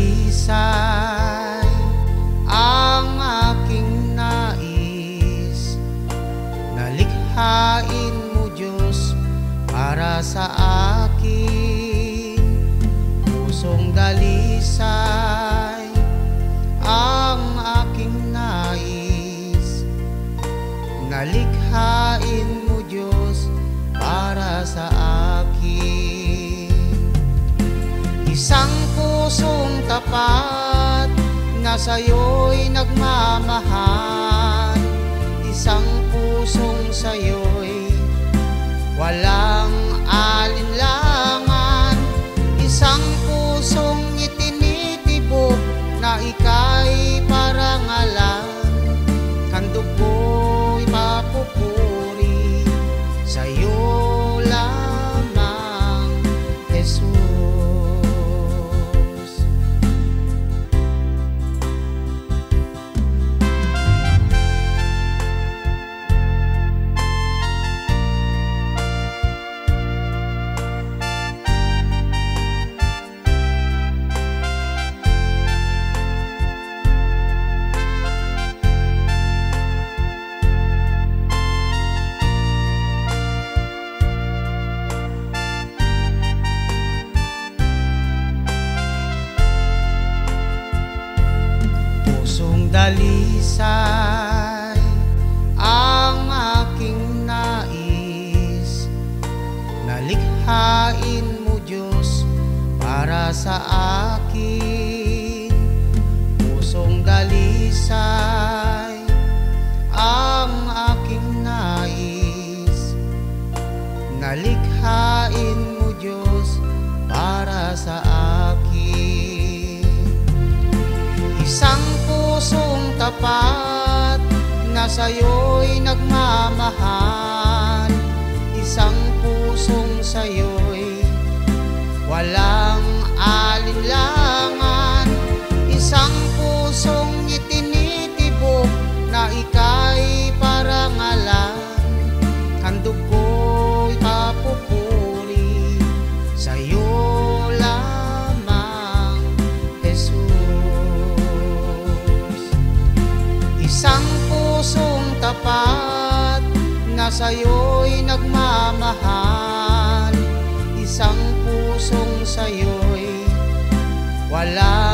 dalisay ang aking nais, nalikhain mo Diyos para sa akin. Pusong dalisay ang aking nais, nalikhain mo Diyos para sa akin. Isang pusong tapat na sa'yo'y nagmamahal, isang pusong sa'yo'y walang alinlangan, isang pusong itinitibok na ika'y parangalan. Handog ko'y papupuri sa'yo lamang, Jesus. Dalisay ang aking nais, nalikhain mo Diyos para sa akin. Pusong dalisay ang aking nais, nalikhain mo Diyos para sa akin. Isang pusong tapat na sa'yo'y nagmamahal, isang pusong sa'yo'y walang alinlangan, isang pusong itinitibok na ika'y parangalan. Handog ko'y papupuri sa'yo lamang, Jesus. Isang pusong tapat na sa'yo'y nagmamahal, isang pusong sa'yo'y wala